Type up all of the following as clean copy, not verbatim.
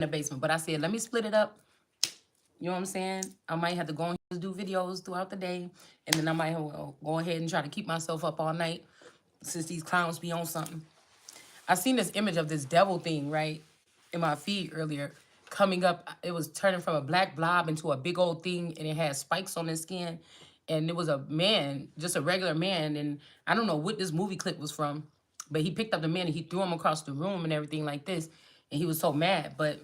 the basement. But I said, let me split it up. You know what I'm saying? I might have to go and do videos throughout the day. And then I might go ahead and try to keep myself up all night since these clowns be on something. I seen this image of this devil thing, right, in my feed earlier, coming up. It was turning from a black blob into a big old thing, and it had spikes on his skin. And it was a man, just a regular man. And I don't know what this movie clip was from, but he picked up the man and he threw him across the room and everything like this. And he was so mad. But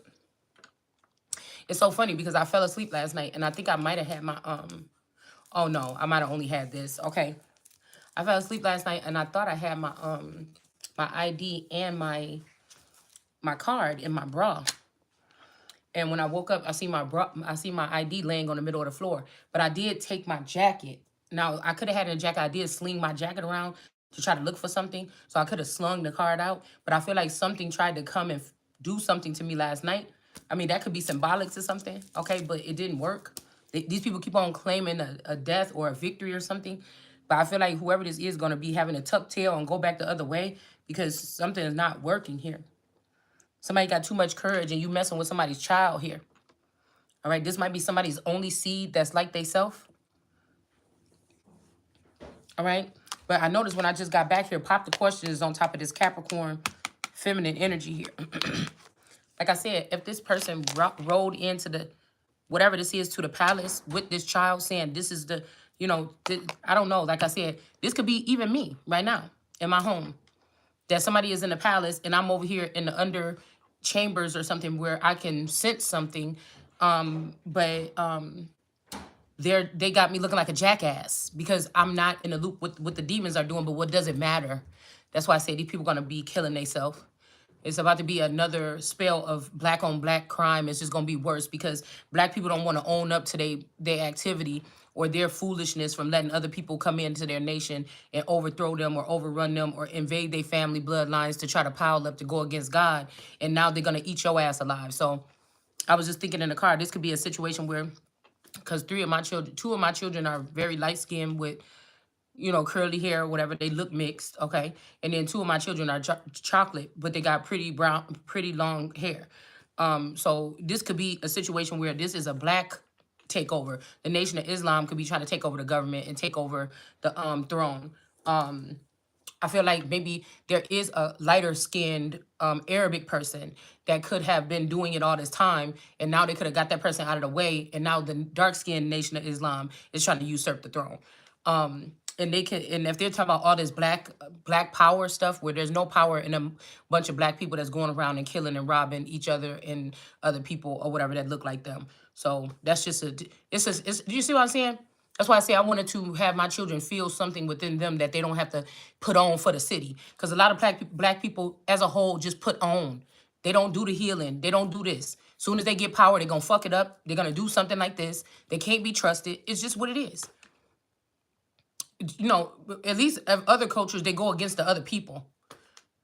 it's so funny because I fell asleep last night, and I think I might have had my, oh no, I might have only had this. Okay. I fell asleep last night, and I thought I had my ID and my card in my bra. And when I woke up, I see my ID laying on the middle of the floor. But I did take my jacket. Now, I could have had a jacket. I did sling my jacket around to try to look for something. So I could have slung the card out. But I feel like something tried to come and do something to me last night. I mean, that could be symbolic to something, okay? But it didn't work. These people keep on claiming a death or a victory or something. But I feel like whoever this is going to be having a tuck tail and go back the other way because something is not working here. Somebody got too much courage and you messing with somebody's child here. All right, this might be somebody's only seed that's like they self. All right, but I noticed when I just got back here, pop the questions on top of this Capricorn feminine energy here. Like I said, if this person rode into the, whatever this is, to the palace with this child saying this is the, I don't know. Like I said, this could be even me right now in my home. That somebody is in the palace and I'm over here in the under chambers or something where I can sense something. But they got me looking like a jackass because I'm not in the loop with what the demons are doing. But what does it matter? That's why I say these people are going to be killing themselves. It's about to be another spell of black on black crime. It's just going to be worse because black people don't want to own up to their activity or their foolishness from letting other people come into their nation and overthrow them or overrun them or invade their family bloodlines to try to pile up to go against God. And now they're going to eat your ass alive. So I was just thinking in the car, this could be a situation where, because two of my children are very light skinned with, curly hair or whatever. They look mixed, okay? And then two of my children are chocolate, but they got pretty brown, pretty long hair. So this could be a situation where this is a black takeover. The Nation of Islam could be trying to take over the government and take over the throne. I feel like maybe there is a lighter skinned Arabic person that could have been doing it all this time. And now they could have got that person out of the way. And now the dark skinned Nation of Islam is trying to usurp the throne. And if they're talking about all this black power stuff where there's no power in a bunch of black people that's going around and killing and robbing each other and other people or whatever that look like them. So that's just do you see what I'm saying? That's why I say I wanted to have my children feel something within them that they don't have to put on for the city. Because a lot of black people as a whole just put on. They don't do the healing. They don't do this. Soon as they get power, they're going to fuck it up. They're going to do something like this. They can't be trusted. It's just what it is. At least of other cultures, they go against the other people.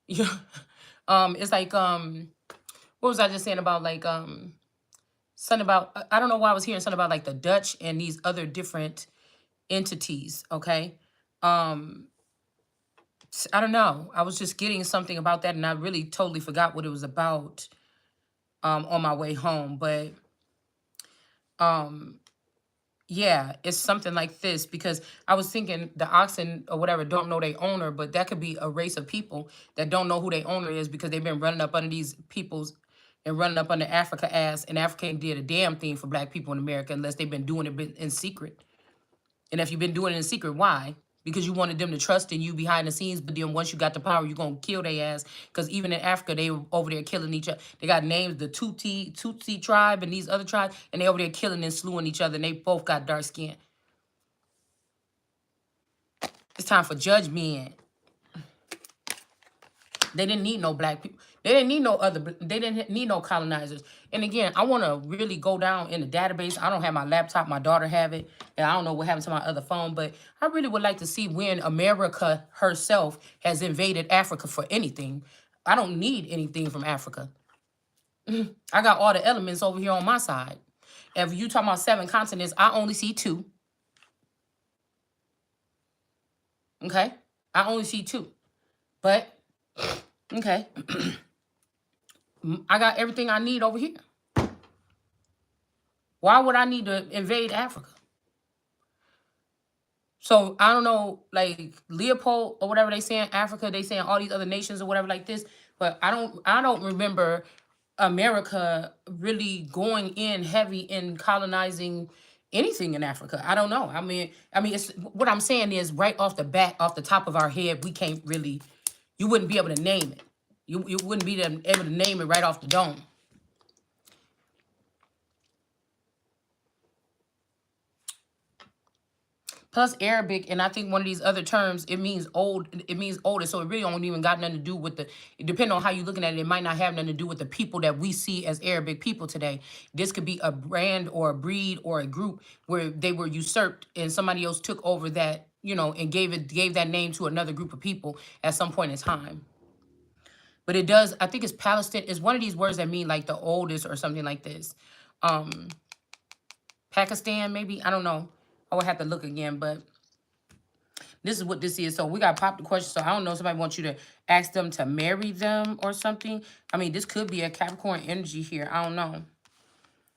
It's like, what was I just saying about like, something about, I don't know why I was hearing something about like the Dutch and these other different entities, okay? I don't know. I was just getting something about that and I really totally forgot what it was about on my way home. But yeah, it's something like this because I was thinking the oxen or whatever don't know their owner, but that could be a race of people that don't know who their owner is because they've been running up under these peoples and running up under Africa ass, and Africa ain't did a damn thing for black people in America unless they've been doing it in secret. And if you've been doing it in secret, why? Because you wanted them to trust in you behind the scenes, but then once you got the power, you're going to kill their ass. Because even in Africa, they were over there killing each other. They got names, the Tutsi tribe and these other tribes, and they over there killing and slewing each other, and they both got dark skin. It's time for judgment. They didn't need no black people. They didn't need no they didn't need no colonizers. And again, I want to really go down in the database. I don't have my laptop. My daughter have it. And I don't know what happened to my other phone. But I really would like to see when America herself has invaded Africa for anything. I don't need anything from Africa. I got all the elements over here on my side. If you talking about 7 continents, I only see 2. Okay? I only see 2. But, okay. I got everything I need over here. Why would I need to invade Africa? So I don't know, like Leopold or whatever they say in Africa, they saying all these other nations or whatever like this, but I don't remember America really going in heavy in colonizing anything in Africa. I don't know. I mean, it's what I'm saying is right off the bat, off the top of our head, we can't really. You wouldn't be able to name it. You wouldn't be able to name it right off the dome. Plus Arabic, and I think one of these other terms, it means old. It means older, so it really don't even got nothing to do with the. Depending on how you looking at it, it might not have nothing to do with the people that we see as Arabic people today. This could be a brand or a breed or a group where they were usurped and somebody else took over that, and gave that name to another group of people at some point in time. But it does. I think it's Palestine. It's one of these words that mean like the oldest or something like this. Um, Pakistan, maybe, I don't know. I would have to look again, but this is what this is. So we got to pop the question. So I don't know. Somebody wants you to ask them to marry them or something. I mean, this could be a Capricorn energy here. I don't know.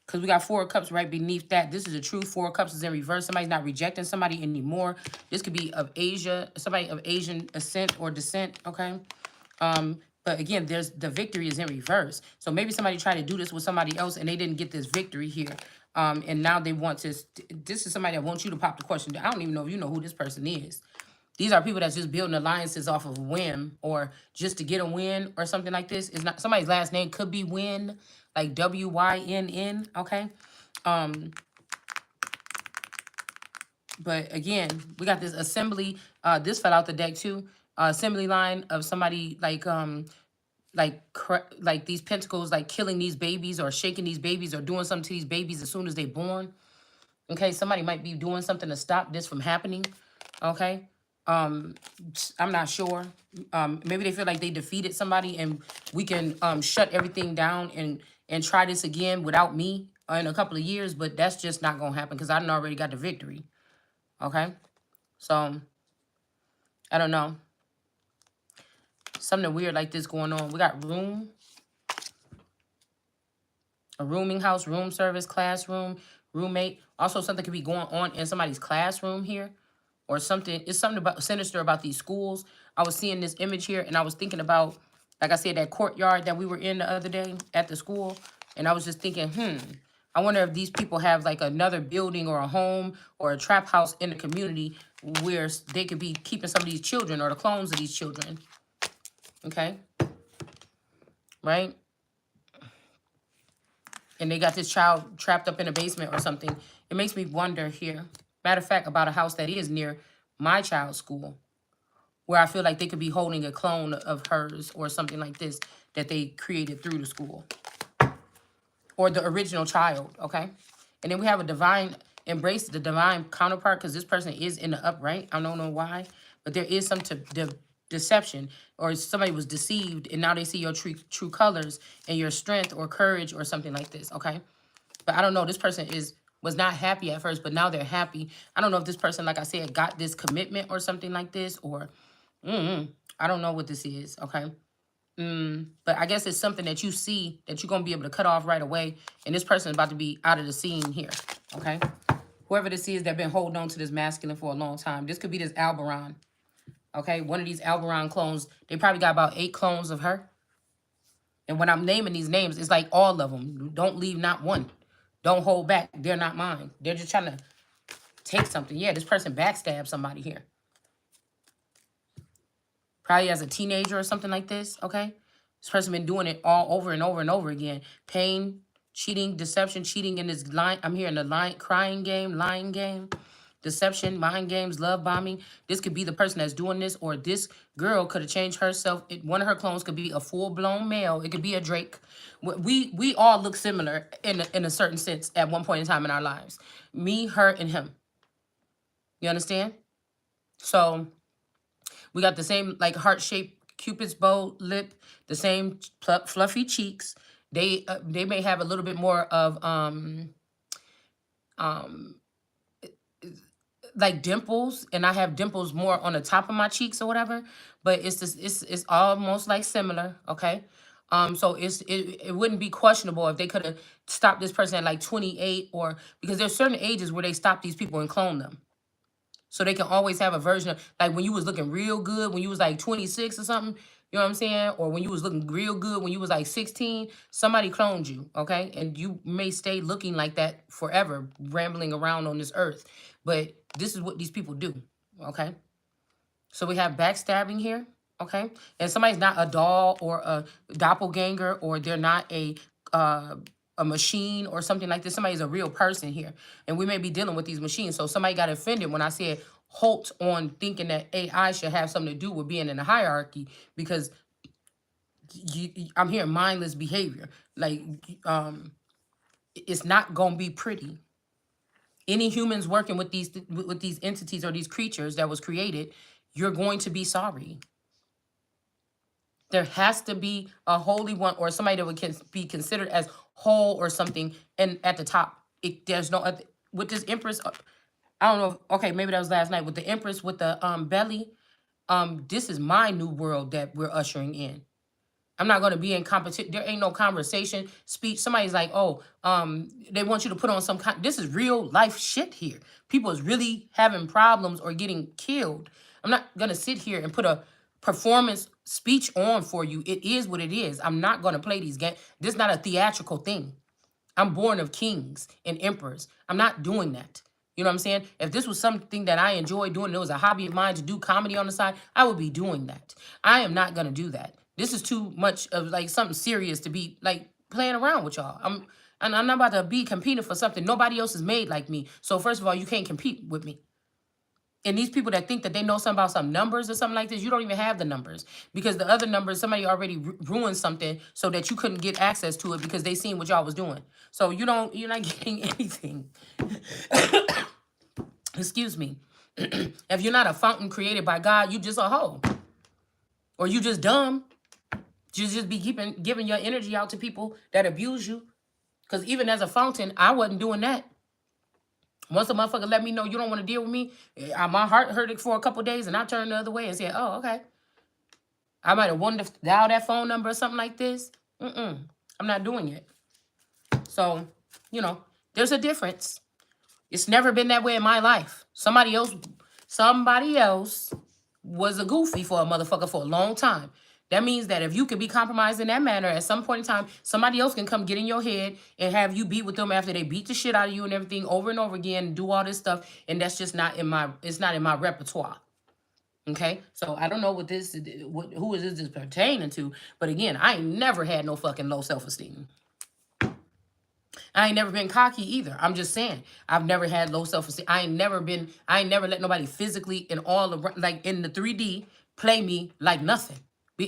Because we got 4 of Cups right beneath that. This is a true 4 of Cups is in reverse. Somebody's not rejecting somebody anymore. This could be of Asia. Somebody of Asian ascent or descent. Okay. But again, there's the victory is in reverse. So maybe somebody tried to do this with somebody else and they didn't get this victory here. And now they want to, this is somebody that wants you to pop the question. I don't even know if you know who this person is. These are people that's just building alliances off of whim or just to get a win or something like this. It's not somebody's last name could be Win, like Wynn. Okay. Um, but again, we got this assembly. This fell out the deck too. Assembly line of somebody like these pentacles, like killing these babies or shaking these babies or doing something to these babies as soon as they're born. Okay, somebody might be doing something to stop this from happening. Okay. I'm not sure. Maybe they feel like they defeated somebody and we can shut everything down and try this again without me in a couple of years, but that's just not gonna happen because I done already got the victory. Okay. So I don't know. Something weird like this going on. We got a rooming house, room service, classroom, roommate. Also, something could be going on in somebody's classroom here or something. It's something about sinister about these schools. I was seeing this image here and I was thinking about, like I said, that courtyard that we were in the other day at the school. And I was just thinking, I wonder if these people have like another building or a home or a trap house in the community where they could be keeping some of these children or the clones of these children. Okay. Right? And they got this child trapped up in a basement or something. It makes me wonder here. Matter of fact, about a house that is near my child's school, where I feel like they could be holding a clone of hers or something like this that they created through the school. Or the original child, okay? And then we have a divine, embrace the divine counterpart because this person is in the upright. I don't know why, but there is some deception or somebody was deceived and now they see your true colors and your strength or courage or something like this, okay? But I don't know, this person was not happy at first, but now they're happy. I don't know if this person, like I said, got this commitment or something like this or I don't know what this is, okay? But I guess it's something that you see that you're going to be able to cut off right away. And this person is about to be out of the scene here, okay? Whoever this is that been holding on to this masculine for a long time. This could be this Alberon, okay? One of these Alberon clones. They probably got about 8 clones of her. And when I'm naming these names, it's like all of them. Don't leave not one. Don't hold back. They're not mine. They're just trying to take something. Yeah, this person backstabbed somebody here. Probably as a teenager or something like this, okay? This person been doing it all over and over and over again. Pain, cheating, deception, cheating in this line. I'm hearing the crying game, lying game, deception, mind games, love bombing. This could be the person that's doing this, or this girl could have changed herself. One of her clones could be a full-blown male. It could be a Drake. We all look similar in a certain sense at one point in time in our lives. Me, her, and him. You understand? So we got the same like heart-shaped Cupid's bow lip, the same fluffy cheeks. They may have a little bit more of like dimples, and I have dimples more on the top of my cheeks or whatever. But it's almost like similar, okay? So it wouldn't be questionable if they could have stopped this person at like 28, or because there's certain ages where they stop these people and clone them. So they can always have a version of, like, when you was looking real good when you was like 26 or something, you know what I'm saying? Or when you was looking real good when you was like 16, somebody cloned you, okay? And you may stay looking like that forever, rambling around on this earth. But this is what these people do, okay? So we have backstabbing here, okay? And somebody's not a doll or a doppelganger, or they're not uh, a machine or something like this. Somebody's a real person here. And we may be dealing with these machines. So somebody got offended when I said halt on thinking that AI should have something to do with being in a hierarchy, because I'm hearing mindless behavior. Like, it's not going to be pretty. Any humans working with these entities or these creatures that was created, you're going to be sorry. There has to be a holy one, or somebody that would be considered as whole or something, and at the top. There's no with this Empress. I don't know. Okay, maybe that was last night with the Empress with the belly. This is my new world that we're ushering in. I'm not going to be in competition. There ain't no conversation, speech. Somebody's like, oh, they want you to put on some kind. This is real life shit here. People is really having problems or getting killed. I'm not going to sit here and put a performance speech on for you. It is what it is. I'm not going to play these games. This is not a theatrical thing. I'm born of kings and emperors. I'm not doing that. You know what I'm saying? If this was something that I enjoy doing, it was a hobby of mine to do comedy on the side, I would be doing that. I am not going to do that. This is too much of like something serious to be like playing around with y'all. I'm not about to be competing for something nobody else is made like me. So first of all, you can't compete with me. And these people that think that they know something about some numbers or something like this, you don't even have the numbers. Because the other numbers, somebody already ruined something so that you couldn't get access to it because they seen what y'all was doing. So you're not getting anything. Excuse me. If you're not a fountain created by God, you just a hoe. Or you just dumb. You just be giving your energy out to people that abuse you. Because even as a fountain, I wasn't doing that. Once a motherfucker let me know you don't want to deal with me, my heart hurt for a couple days, and I turned the other way and said, oh, okay. I might have wanted to dial that phone number or something like this. I'm not doing it. So, there's a difference. It's never been that way in my life. Somebody else was a goofy for a motherfucker for a long time. That means that if you can be compromised in that manner, at some point in time, somebody else can come get in your head and have you beat with them after they beat the shit out of you and everything over and over again and do all this stuff. And that's just not in my repertoire. Okay? So I don't know who is this pertaining to. But again, I ain't never had no fucking low self-esteem. I ain't never been cocky either. I'm just saying, I've never had low self-esteem. I ain't never let nobody physically in like in the 3D play me like nothing.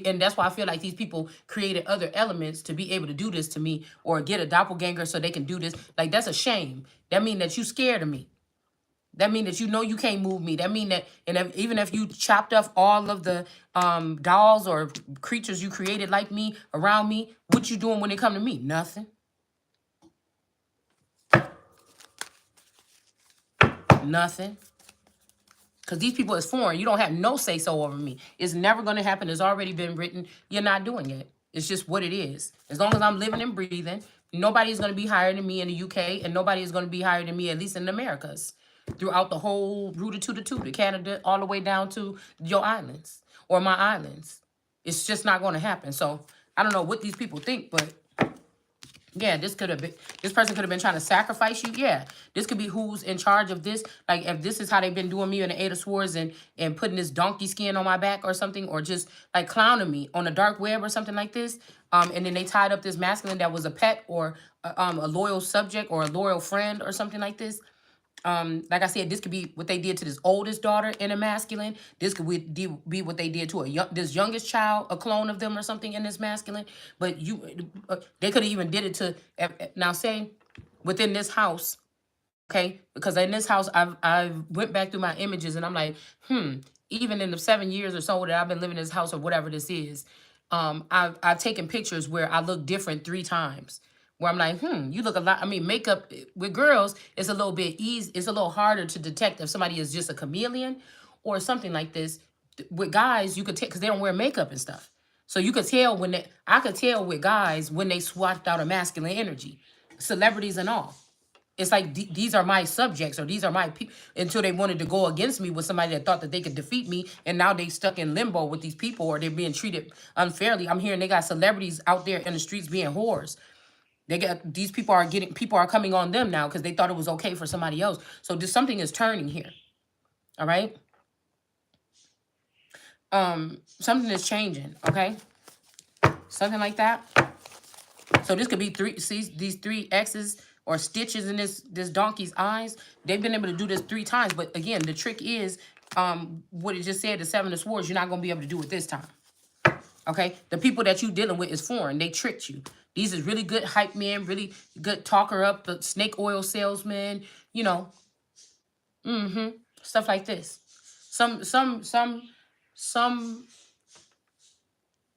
And that's why I feel like these people created other elements to be able to do this to me, or get a doppelganger so they can do this. Like, that's a shame. That mean that you scared of me. That mean that you can't move me. That mean that, even if you chopped off all of the dolls or creatures you created like me around me, what you doing when it come to me? Nothing. Nothing. Because these people is foreign. You don't have no say-so over me. It's never going to happen. It's already been written. You're not doing it. It's just what it is. As long as I'm living and breathing, nobody's going to be higher than me in the UK, and nobody is going to be higher than me, at least in the Americas, throughout the whole route to Canada, all the way down to your islands or my islands. It's just not going to happen. So I don't know what these people think, but yeah, this person could have been trying to sacrifice you. Yeah, this could be who's in charge of this. Like, if this is how they've been doing me in the Eight of Swords and putting this donkey skin on my back or something, or just like clowning me on the dark web or something like this. And then they tied up this masculine that was a pet or a loyal subject or a loyal friend or something like this. Like I said, this could be what they did to this oldest daughter in a masculine. This could be what they did to this youngest child, a clone of them or something in this masculine. But they could have even did it to, now say, within this house, okay? Because in this house, I went back through my images and I'm like, even in the 7 years or so that I've been living in this house or whatever this is, I've taken pictures where I look different 3 times. Where I'm like, you look a lot. I mean, makeup with girls is a little bit easy. It's a little harder to detect if somebody is just a chameleon or something like this. With guys, you could take, because they don't wear makeup and stuff. So you could tell when I could tell with guys when they swapped out a masculine energy, celebrities and all. It's like these are my subjects or these are my people until they wanted to go against me with somebody that thought that they could defeat me, and now they stuck in limbo with these people or they're being treated unfairly. I'm hearing they got celebrities out there in the streets being whores. They got these people are coming on them now because they thought it was okay for somebody else. So just something is turning here. All right. Something is changing. Okay. Something like that. So this could be these three X's or stitches in this donkey's eyes. They've been able to do this 3 times. But again, the trick is what it just said, the 7 of Swords, you're not going to be able to do it this time. Okay? The people that you're dealing with is foreign. They tricked you. These is really good hype men, really good talker up, the snake oil salesman, you know. Stuff like this. Some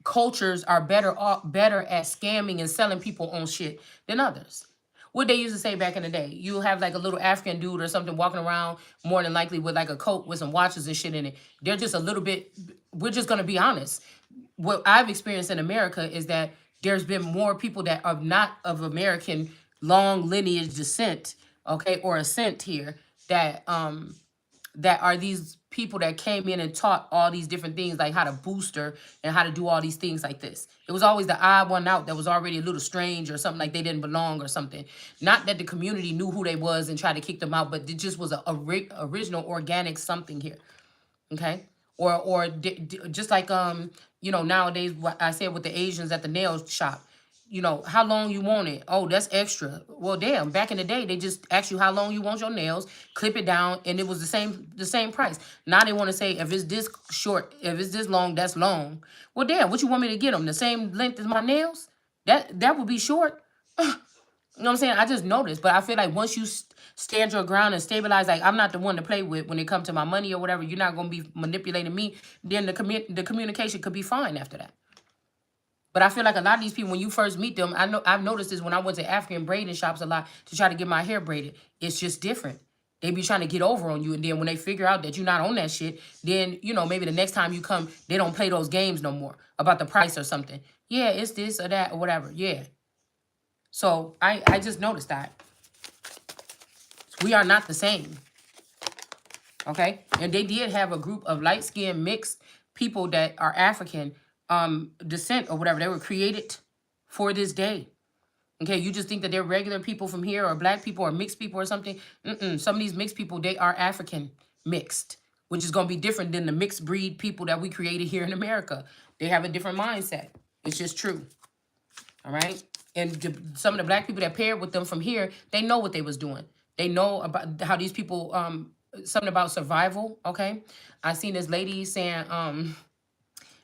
cultures are better at scamming and selling people on shit than others. What they used to say back in the day, you'll have like a little African dude or something walking around more than likely with like a coat with some watches and shit in it. They're just a little bit, we're just going to be honest. What I've experienced in America is that there's been more people that are not of American long lineage descent, okay, or ascent here that are these people that came in and taught all these different things, like how to booster and how to do all these things like this. It was always the odd one out that was already a little strange or something, like they didn't belong or something. Not that the community knew who they was and tried to kick them out, but it just was a original organic something here. Okay. Or just like, you know, nowadays, what I said with the Asians at the nail shop, you know, how long you want it? Oh, that's extra. Well, damn, back in the day, they just asked you how long you want your nails, clip it down, and it was the same price. Now they want to say, if it's this short, if it's this long, that's long. Well, damn, what you want me to get them? The same length as my nails? That would be short. You know what I'm saying? I just noticed, but I feel like once you stand your ground and stabilize, like I'm not the one to play with when it comes to my money or whatever, you're not going to be manipulating me, then the communication could be fine after that. But I feel like a lot of these people, when you first meet them, I've noticed this when I went to African braiding shops a lot to try to get my hair braided. It's just different. They be trying to get over on you, and then when they figure out that you're not on that shit, then, you know, maybe the next time you come, they don't play those games no more about the price or something. Yeah, it's this or that or whatever. Yeah. So I just noticed that. We are not the same. Okay? And they did have a group of light-skinned mixed people that are African descent or whatever. They were created for this day. Okay, you just think that they're regular people from here or black people or mixed people or something. Some of these mixed people, they are African mixed, which is going to be different than the mixed breed people that we created here in America. They have a different mindset. It's just true. All right? And some of the black people that paired with them from here, they know what they was doing. They know about how these people, something about survival, okay? I seen this lady saying,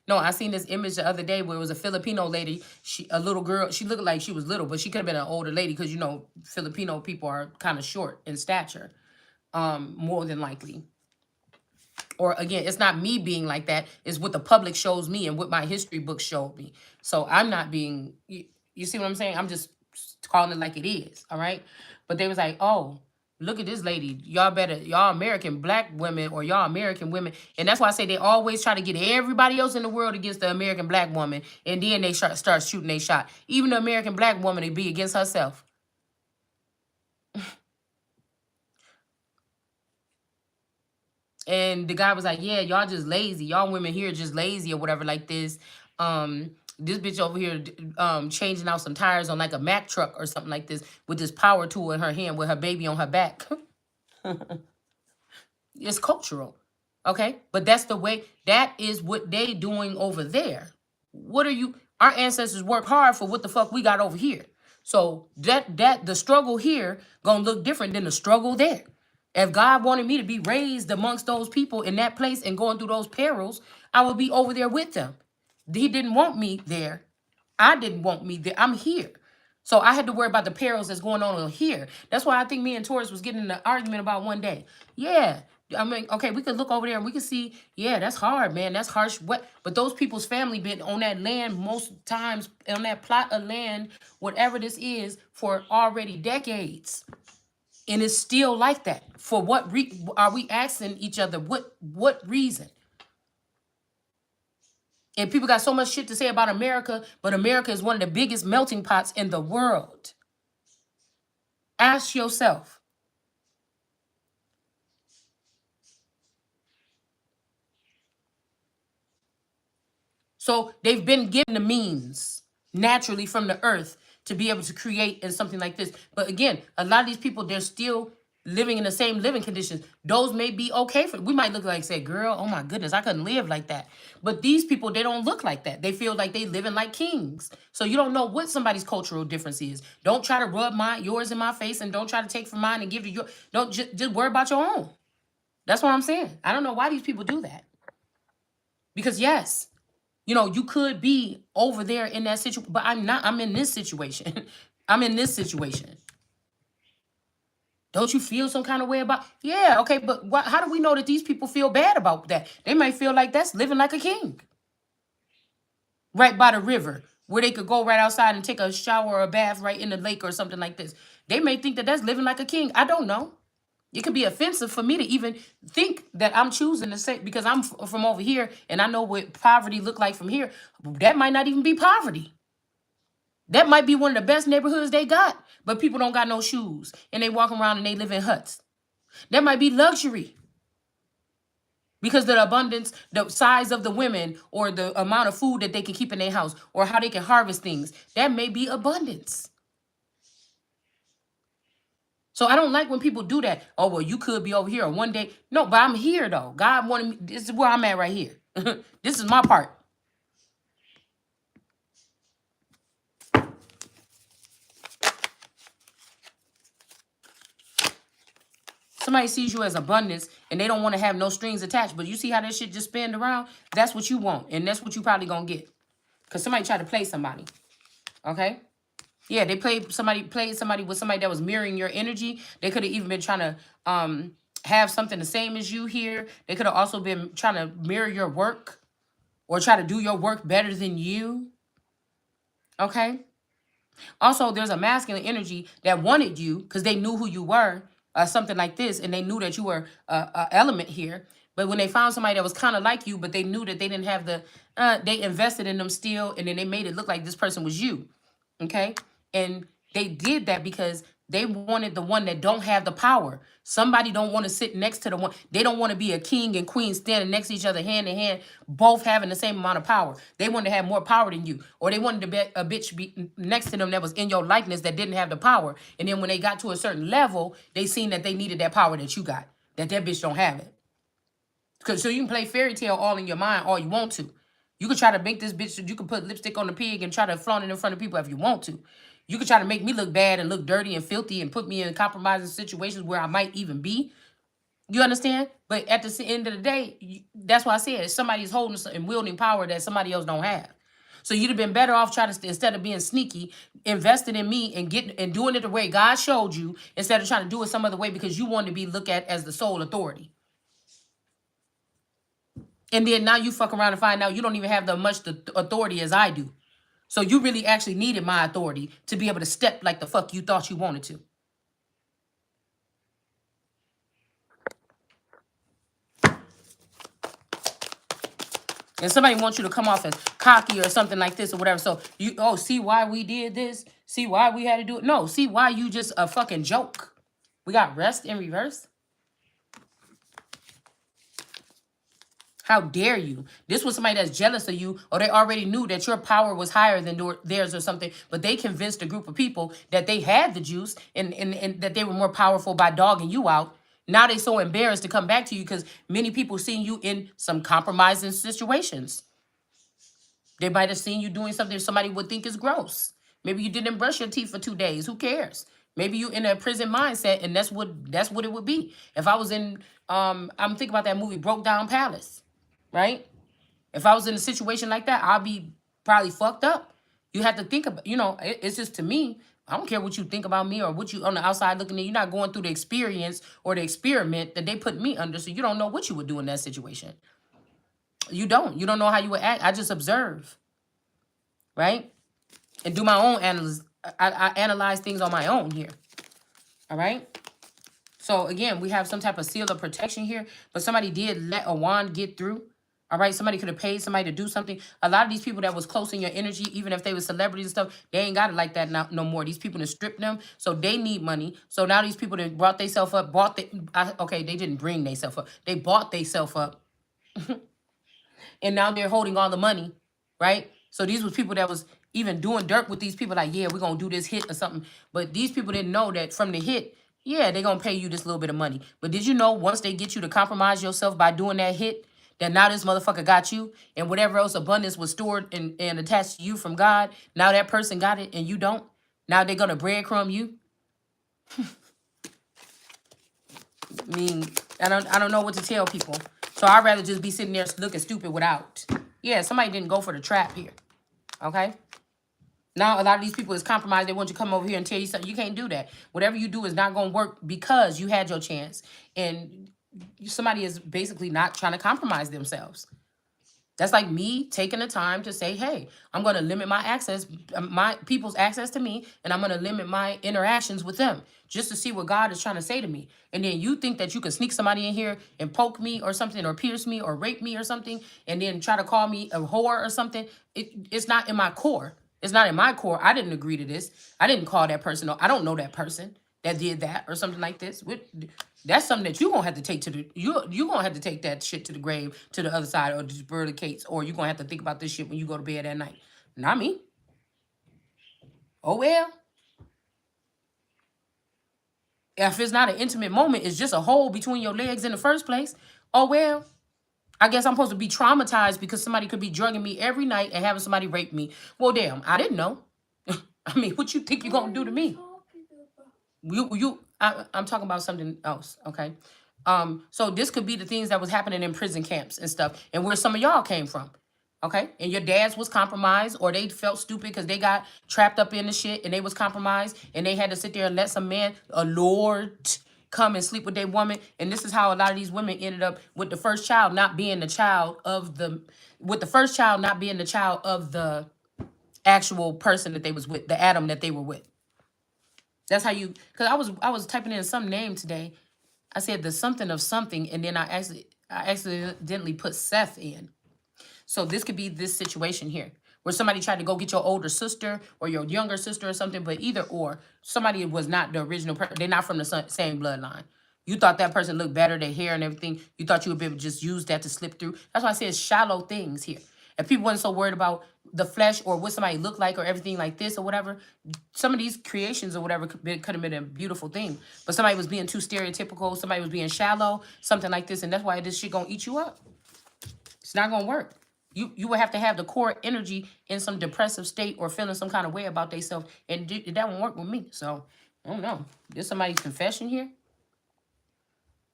no, I seen this image the other day where it was a Filipino lady, a little girl. She looked like she was little, but she could have been an older lady because, you know, Filipino people are kind of short in stature, more than likely. Or again, it's not me being like that. It's what the public shows me and what my history books showed me. So I'm not being, you see what I'm saying? I'm just calling it like it is, all right? But they was like, oh, look at this lady. Y'all American black women or y'all American women. And that's why I say they always try to get everybody else in the world against the American black woman. And then they start shooting their shot. Even the American black woman, they be against herself. And the guy was like, yeah, y'all just lazy. Y'all women here just lazy or whatever like this. This bitch over here changing out some tires on like a Mack truck or something like this with this power tool in her hand with her baby on her back. It's cultural. Okay? But that's the way, that is what they doing over there. What are you, our ancestors work hard for what the fuck we got over here. So that the struggle here gonna look different than the struggle there. If God wanted me to be raised amongst those people in that place and going through those perils, I would be over there with them. He didn't want me there. I didn't want me there. I'm here. So I had to worry about the perils that's going on here. That's why I think me and Taurus was getting in an argument about one day. Yeah. I mean, okay, we could look over there and we could see, yeah, that's hard, man. That's harsh. What? But those people's family been on that land most times, on that plot of land, whatever this is, for already decades. And it's still like that. For what are we asking each other? What reason? And people got so much shit to say about America, but America is one of the biggest melting pots in the world. Ask yourself. So they've been given the means naturally from the earth to be able to create in something like this. But again, a lot of these people, they're still living in the same living conditions. Those may be okay for, we might look like, say, girl, oh my goodness, I couldn't live like that. But these people, they don't look like that. They feel like they living like kings. So you don't know what somebody's cultural difference is. Don't try to rub yours in my face, and don't try to take from mine and give to your, don't just worry about your own. That's what I'm saying. I don't know why these people do that. Because yes, you know, you could be over there in that situation, but I'm not. I'm in this situation. I'm in this situation. Don't you feel some kind of way about? Yeah, okay, but how do we know that these people feel bad about that? They might feel like that's living like a king, right by the river, where they could go right outside and take a shower or a bath right in the lake or something like this. They may think that that's living like a king. I don't know. It could be offensive for me to even think that I'm choosing to say, because I'm from over here and I know what poverty look like from here. That might not even be poverty. That might be one of the best neighborhoods they got, but people don't got no shoes and they walk around and they live in huts. That might be luxury because the abundance, the size of the women, or the amount of food that they can keep in their house, or how they can harvest things. That may be abundance. So I don't like when people do that. Oh, well, you could be over here one day. No, but I'm here though. God wanted me. This is where I'm at right here. This is my part. Somebody sees you as abundance and they don't want to have no strings attached. But you see how that shit just spin around? That's what you want. And that's what you probably gonna get. Because somebody tried to play somebody. Okay? Yeah, they played somebody with somebody that was mirroring your energy. They could have even been trying to have something the same as you here. They could have also been trying to mirror your work or try to do your work better than you. Okay? Also, there's a masculine energy that wanted you because they knew who you were, something like this, and they knew that you were a element here. But when they found somebody that was kind of like you, but they knew that they didn't have the, they invested in them still, and then they made it look like this person was you. Okay? And they did that because they wanted the one that don't have the power. Somebody don't want to sit next to the one. They don't want to be a king and queen standing next to each other, hand in hand, both having the same amount of power. They wanted to have more power than you. Or they wanted to be a bitch be next to them that was in your likeness that didn't have the power. And then when they got to a certain level, they seen that they needed that power that you got. That bitch don't have it. So you can play fairy tale all in your mind all you want to. You can try to make this bitch, you can put lipstick on the pig and try to flaunt it in front of people if you want to. You can try to make me look bad and look dirty and filthy and put me in compromising situations where I might even be. You understand? But at the end of the day, that's why I said somebody's holding and wielding power that somebody else don't have. So you'd have been better off trying to, instead of being sneaky, invested in me and getting and doing it the way God showed you, instead of trying to do it some other way because you want to be looked at as the sole authority. And then now you fuck around and find out you don't even have the authority as I do. So you really actually needed my authority to be able to step like the fuck you thought you wanted to. And somebody wants you to come off as cocky or something like this or whatever. So you, oh, see why we did this? See why we had to do it? No, see why you just a fucking joke. We got rest in reverse. How dare you? This was somebody that's jealous of you, or they already knew that your power was higher than theirs or something, but they convinced a group of people that they had the juice and that they were more powerful by dogging you out. Now they so embarrassed to come back to you because many people seen you in some compromising situations. They might have seen you doing something somebody would think is gross. Maybe you didn't brush your teeth for 2 days. Who cares? Maybe you in a prison mindset, and that's what it would be. If I was in, I'm thinking about that movie Broke Down Palace. Right? If I was in a situation like that, I'd be probably fucked up. You have to think about, it's just to me, I don't care what you think about me or what you on the outside looking at. You're not going through the experience or the experiment that they put me under, so you don't know what you would do in that situation. You don't know how you would act. I just observe, right? And do my own analysis. I analyze things on my own here, all right? So again, we have some type of seal of protection here, but somebody did let a wand get through. All right, somebody could have paid somebody to do something. A lot of these people that was close in your energy, even if they were celebrities and stuff, they ain't got it like that now, no more. These people that stripped them, so they need money. So now these people that brought themselves up, okay, they didn't bring themselves up. They bought themselves up, and now they're holding all the money, right? So these was people that was even doing dirt with these people, like, yeah, we're gonna do this hit or something. But these people didn't know that from the hit, yeah, they're gonna pay you this little bit of money. But did you know once they get you to compromise yourself by doing that hit, that now this motherfucker got you, and whatever else abundance was stored and attached to you from God, now that person got it and you don't. Now they're gonna breadcrumb you. I mean, I don't know what to tell people. So I'd rather just be sitting there looking stupid without. Yeah, somebody didn't go for the trap here. Okay? Now a lot of these people is compromised. They want you to come over here and tell you something. You can't do that. Whatever you do is not going to work because you had your chance. And somebody is basically not trying to compromise themselves. That's like me taking the time to say, hey, I'm going to limit my access, my people's access to me, and I'm going to limit my interactions with them just to see what God is trying to say to me. And then you think that you can sneak somebody in here and poke me or something, or pierce me or rape me or something, and then try to call me a whore or something. It's not in my core. It's not in my core. I didn't agree to this. I didn't call that person. I don't know that person that did that or something like this. That's something that you're gonna have to take to the you gonna have to take that shit to the grave, to the other side, or just burn the cakes, or you're gonna have to think about this shit when you go to bed at night. Not me. Oh well. If it's not an intimate moment, it's just a hole between your legs in the first place. Oh well. I guess I'm supposed to be traumatized because somebody could be drugging me every night and having somebody rape me. Well, damn, I didn't know. I mean, what you think you're gonna do to me? I'm talking about something else, okay? So this could be the things that was happening in prison camps and stuff, and where some of y'all came from, okay? And your dads was compromised, or they felt stupid because they got trapped up in the shit and they was compromised, and they had to sit there and let some man, a lord, come and sleep with their woman. And this is how a lot of these women ended up with the first child not being the child of the, with the first child not being the child of the actual person that they was with, the Adam that they were with. That's how you, because I was typing in some name today. I said the something of something, and then I accidentally put Seth in. So this could be this situation here, where somebody tried to go get your older sister or your younger sister or something, but either or, somebody was not the original person. They're not from the same bloodline. You thought that person looked better, their hair and everything. You thought you would be able to just use that to slip through. That's why I said shallow things here. If people weren't so worried about the flesh or what somebody looked like or everything like this or whatever, some of these creations or whatever could have been a beautiful thing. But somebody was being too stereotypical. Somebody was being shallow, something like this. And that's why this shit gonna eat you up. It's not gonna work. You would have to have the core energy in some depressive state or feeling some kind of way about themselves. And that won't work with me. So, I don't know. There's somebody's confession here.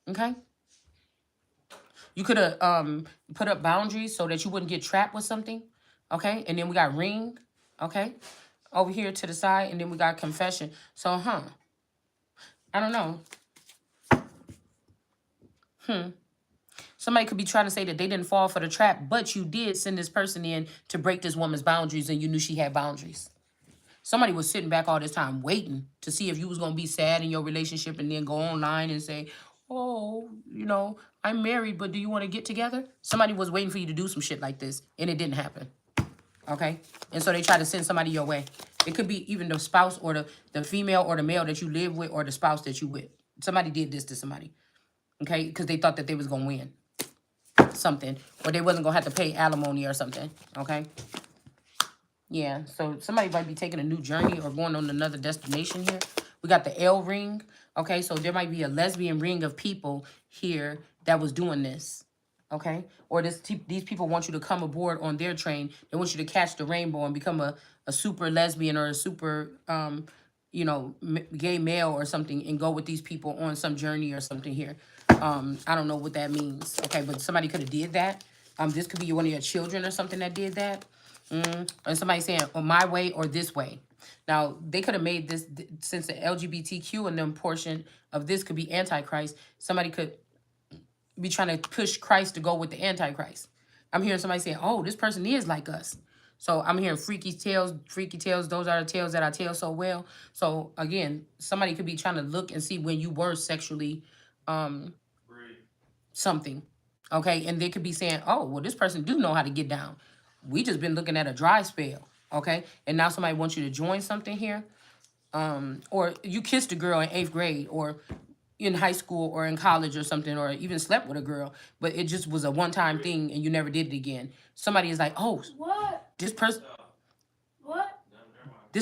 Okay? You could have put up boundaries so that you wouldn't get trapped with something. Okay? And then we got ring. Okay? Over here to the side. And then we got confession. So, I don't know. Somebody could be trying to say that they didn't fall for the trap, but you did send this person in to break this woman's boundaries, and you knew she had boundaries. Somebody was sitting back all this time waiting to see if you was going to be sad in your relationship and then go online and say, oh, I'm married, but do you want to get together? Somebody was waiting for you to do some shit like this, and it didn't happen. Okay? And so they try to send somebody your way. It could be even the spouse or the female or the male that you live with or the spouse that you with. Somebody did this to somebody. Okay? Because they thought that they was going to win something, or they wasn't gonna have to pay alimony or something. Okay, yeah, so somebody might be taking a new journey or going on another destination here. We got the L ring. Okay, so there might be a lesbian ring of people here that was doing this. Okay, or these people want you to come aboard on their train. They want you to catch the rainbow and become a super lesbian or a super gay male or something, and go with these people on some journey or something here. I don't know what that means. Okay, but somebody could have did that. This could be one of your children or something that did that. And somebody saying, on my way or this way. Now, they could have made this, since the LGBTQ and them portion of this could be Antichrist, somebody could be trying to push Christ to go with the Antichrist. I'm hearing somebody saying, oh, this person is like us. So I'm hearing freaky tales. Those are the tales that I tell so well. So again, somebody could be trying to look and see when you were sexually something. Okay, and they could be saying, oh, well, this person do know how to get down. We just been looking at a dry spell. Okay, and now somebody wants you to join something here. Or you kissed a girl in 8th grade, or in high school, or in college, or something, or even slept with a girl, but it just was a one-time thing and you never did it again. Somebody is like, oh, what? This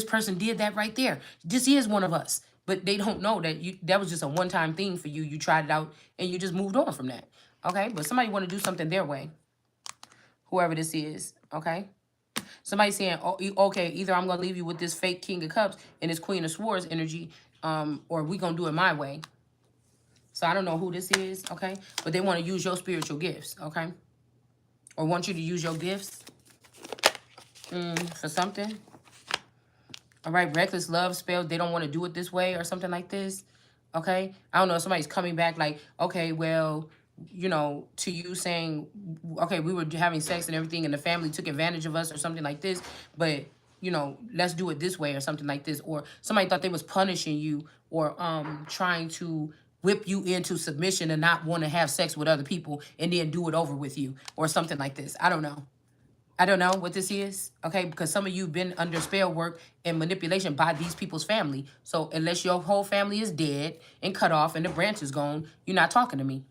person did that right there. This is one of us. But they don't know that that was just a one-time thing for you. You tried it out and you just moved on from that. Okay? But somebody want to do something their way. Whoever this is. Okay? Somebody saying, oh, okay, either I'm going to leave you with this fake King of Cups and this Queen of Swords energy, or we going to do it my way. So I don't know who this is, okay? But they want to use your spiritual gifts, okay? Or want you to use your gifts for something. All right, reckless love spells. They don't want to do it this way or something like this, okay? I don't know if somebody's coming back like, okay, well, you know, to you saying, okay, we were having sex and everything and the family took advantage of us or something like this, but, you know, let's do it this way or something like this. Or somebody thought they was punishing you or trying to whip you into submission and not want to have sex with other people and then do it over with you or something like this. I don't know. I don't know what this is, okay? Because some of you been under spell work and manipulation by these people's family. So unless your whole family is dead and cut off and the branch is gone, you're not talking to me.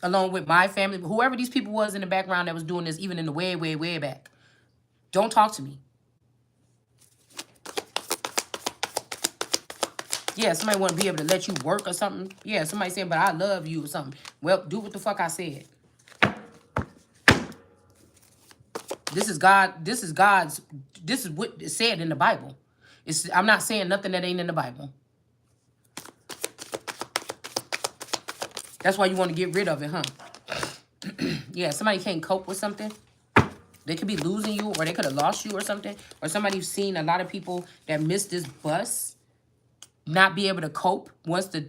Along with my family, whoever these people was in the background that was doing this, even in the way, way, way back. Don't talk to me. Yeah, somebody want to be able to let you work or something. Yeah, somebody saying, but I love you or something. Well, do what the fuck I said. This is God. This is God's. This is what is said in the Bible. I'm not saying nothing that ain't in the Bible. That's why you want to get rid of it, huh? Yeah, somebody can't cope with something. They could be losing you, or they could have lost you or something. Or somebody's seen a lot of people that missed this bus not be able to cope once the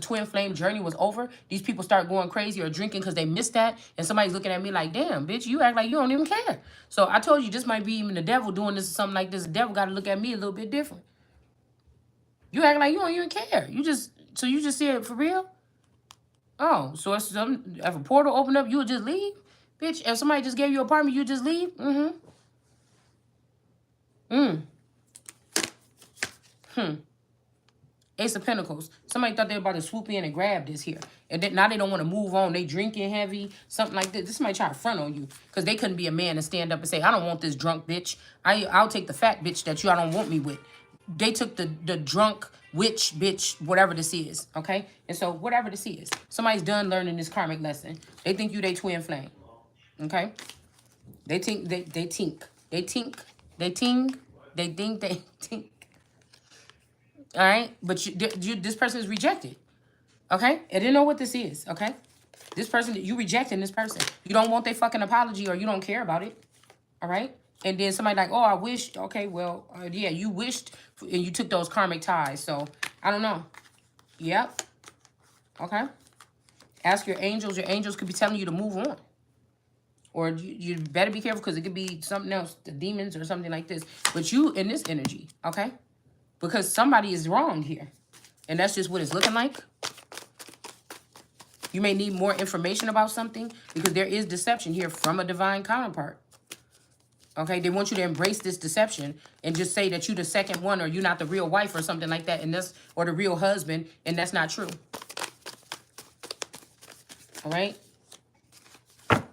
twin flame journey was over. These people start going crazy or drinking because they missed that. And somebody's looking at me like, damn, bitch, you act like you don't even care. So I told you this might be even the devil doing this or something like this. The devil got to look at me a little bit different. You act like you don't even care. You just see it for real? Oh, so if a portal opened up, you would just leave? Bitch, if somebody just gave you an apartment, you would just leave? Ace of Pentacles. Somebody thought they were about to swoop in and grab this here. And then now they don't want to move on. They drinking heavy. Something like this. This might try to front on you. Because they couldn't be a man and stand up and say, I don't want this drunk bitch. I'll take the fat bitch that I don't want me with. They took the drunk witch bitch, whatever this is. Okay? And so whatever this is. Somebody's done learning this karmic lesson. They think you they twin flame. Okay? They think they tink. They tink. They ting. They think they tink. All right, but this person is rejected. Okay, I didn't know what this is. Okay, this person, you rejecting this person. You don't want their fucking apology, or you don't care about it. All right, and then somebody like, oh, I wished. Okay, well, yeah, you wished, and you took those karmic ties. So I don't know. Yep. Okay. Ask your angels. Your angels could be telling you to move on. Or you better be careful because it could be something else, the demons or something like this. But you in this energy, okay? Because somebody is wrong here. And that's just what it's looking like. You may need more information about something because there is deception here from a divine counterpart. Okay, they want you to embrace this deception and just say that you're the second one or you're not the real wife or something like that, and that's or the real husband, and that's not true. All right?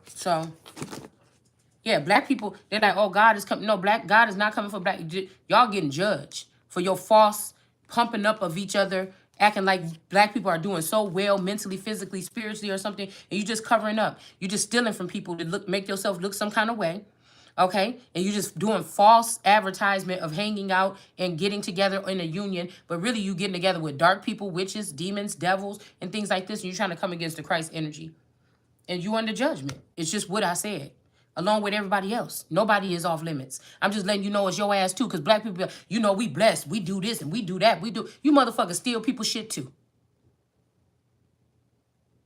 So, yeah, black people, they're like, oh, God is coming. No, God is not coming for black. Y'all getting judged for your false pumping up of each other, acting like black people are doing so well mentally, physically, spiritually or something, and you just covering up. You just stealing from people to make yourself look some kind of way, okay? And you just doing false advertisement of hanging out and getting together in a union, but really you getting together with dark people, witches, demons, devils, and things like this, and you're trying to come against the Christ energy. And you under judgment. It's just what I said. Along with everybody else. Nobody is off limits. I'm just letting you know it's your ass too. Because black people, you know, we blessed. We do this and we do that. You motherfuckers steal people's shit too.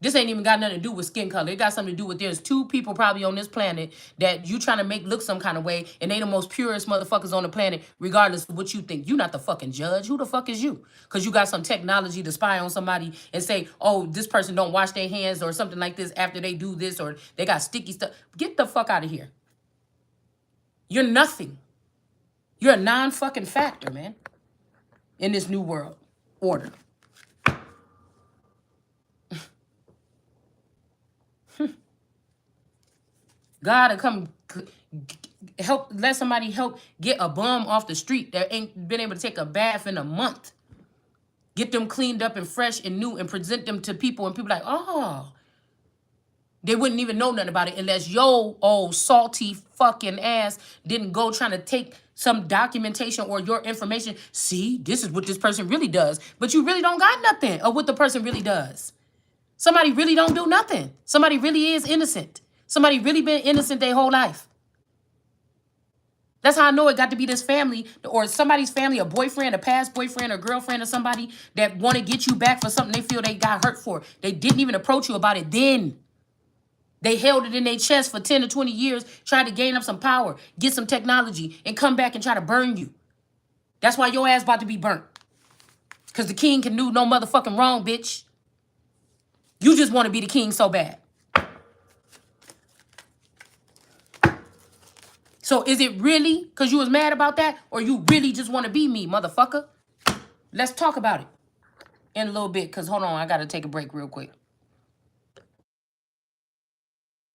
This ain't even got nothing to do with skin color. It got something to do with there's 2 people probably on this planet that you trying to make look some kind of way, and they the most purest motherfuckers on the planet, regardless of what you think. You not the fucking judge. Who the fuck is you? Because you got some technology to spy on somebody and say, oh, this person don't wash their hands or something like this after they do this, or they got sticky stuff. Get the fuck out of here. You're nothing. You're a non-fucking factor, man, in this new world order. God to come help, let somebody help get a bum off the street that ain't been able to take a bath in a month. Get them cleaned up and fresh and new and present them to people, and people like, oh, they wouldn't even know nothing about it unless yo old salty fucking ass didn't go trying to take some documentation or your information. See, this is what this person really does. But you really don't got nothing of what the person really does. Somebody really don't do nothing. Somebody really is innocent. Somebody really been innocent their whole life. That's how I know it got to be this family or somebody's family, a boyfriend, a past boyfriend or girlfriend or somebody that want to get you back for something they feel they got hurt for. They didn't even approach you about it then. They held it in their chest for 10 to 20 years, tried to gain up some power, get some technology, and come back and try to burn you. That's why your ass about to be burnt. Because the king can do no motherfucking wrong, bitch. You just want to be the king so bad. So is it really because you was mad about that, or you really just want to be me, motherfucker? Let's talk about it in a little bit, because hold on, I got to take a break real quick.